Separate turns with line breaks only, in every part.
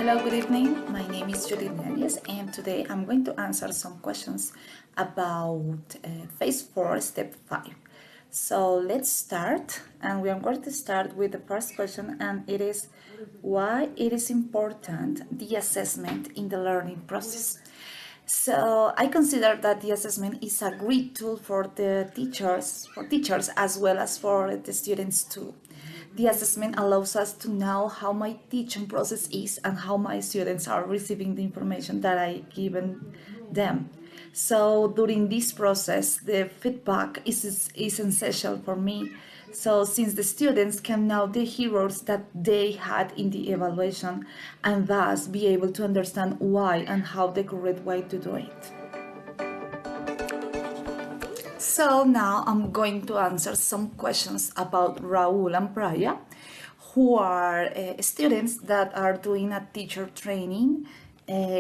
Hello, good evening. My name is Judith Nelius, and today I'm going to answer some questions about Phase 4, Step 5. So let's start, and we are going to start with the first question, and it is why it is important the assessment in the learning process. So I consider that the assessment is a great tool for teachers as well as for the students too. The assessment allows us to know how my teaching process is and how my students are receiving the information that I given them. So during this process, the feedback is essential for me. So since the students can know the heroes that they had in the evaluation and thus be able to understand why and how the correct way to do it. So now I'm going to answer some questions about Raul and Praya, who are students that are doing a teacher training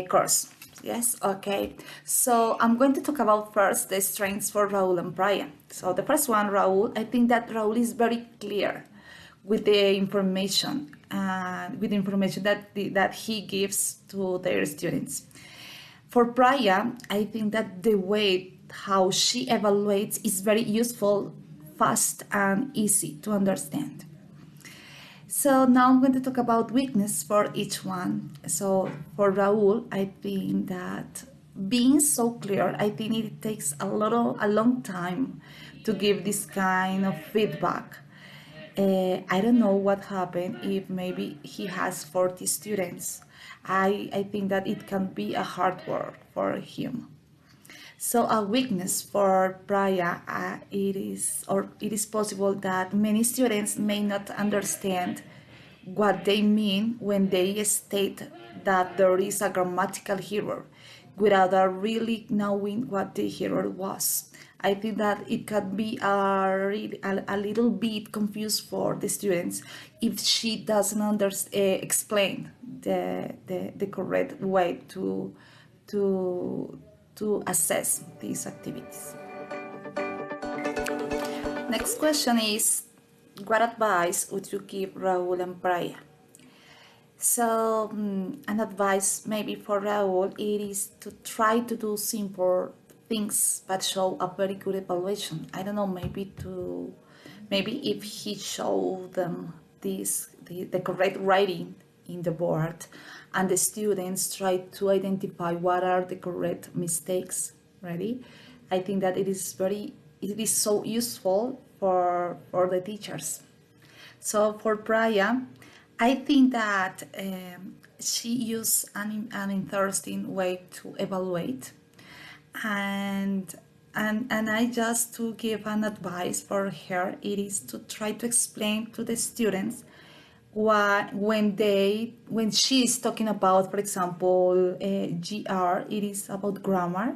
course. Yes, okay. So I'm going to talk about first the strengths for Raul and Praya. So the first one, Raul, I think that Raul is very clear with the information that he gives to their students. For Praya, I think that the way how she evaluates is very useful, fast, and easy to understand. So now I'm going to talk about weakness for each one. So for Raul, I think that being so clear, I think it takes a long time to give this kind of feedback. I don't know what happened if maybe he has 40 students. I think that it can be a hard work for him. So a weakness for Praya, it is possible that many students may not understand what they mean when they state that there is a grammatical error without really knowing what the error was. I think that it can be a little bit confused for the students if she doesn't explain the correct way to assess these activities. Next question is, what advice would you give Raul and Praya? So an advice maybe for Raul, it is to try to do simple things but show a very good evaluation. I don't know, maybe if he showed them the correct writing in the board and the students try to identify what are the correct mistakes, ready? I think that it is so useful for the teachers. So for Praya, I think that she used an interesting way to evaluate, and I just to give an advice for her, it is to try to explain to the students when she is talking about, for example, GR, it is about grammar.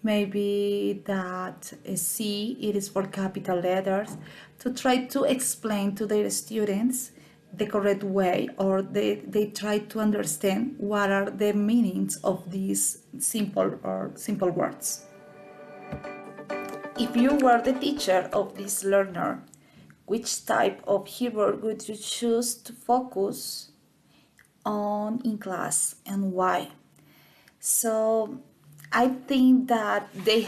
Maybe that C, it is for capital letters, to try to explain to their students the correct way, or they try to understand what are the meanings of these simple words. If you were the teacher of this learner, which type of keyword would you choose to focus on in class and why? So I think that the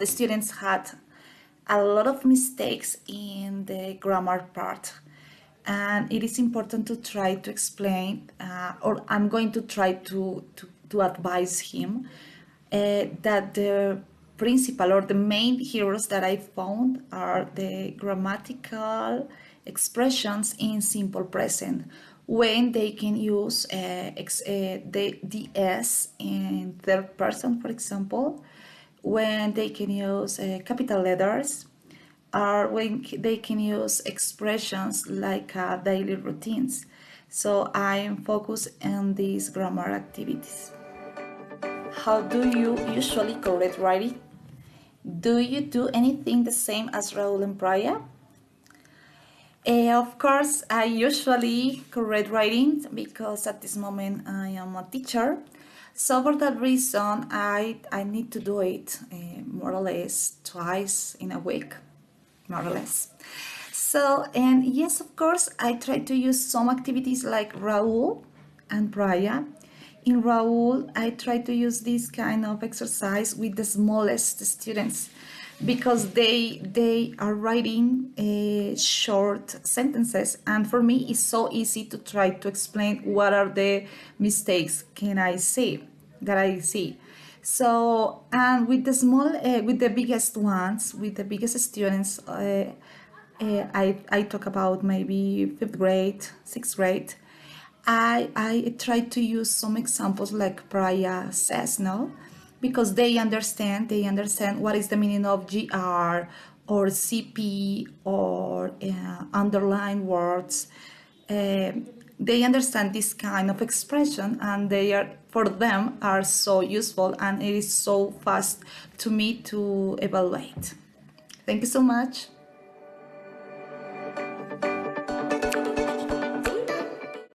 students had a lot of mistakes in the grammar part. And it is important to try to explain, or I'm going to try to advise him that the principal or the main heroes that I found are the grammatical expressions in simple present when they can use the S in third person, for example, when they can use capital letters, or when they can use expressions like daily routines. So I am focused on these grammar activities. How do you usually correct writing? Do you do anything the same as Raul and Praya? Of course, I usually correct writing because at this moment I am a teacher. So for that reason, I need to do it more or less twice in a week, more or less. So, and yes, of course, I try to use some activities like Raul, and Raya. In Raul, I try to use this kind of exercise with the smallest students because they are writing short sentences, and for me it's so easy to try to explain what are the mistakes can I see that I see. So, and with the small, with the biggest ones, with the biggest students, I talk about maybe fifth grade, sixth grade. I try to use some examples like Priya says, no? Because they understand what is the meaning of GR or CP or underline words. Uh, they understand this kind of expression, and they are, for them, are so useful, and it is so fast to me to evaluate. Thank you so much.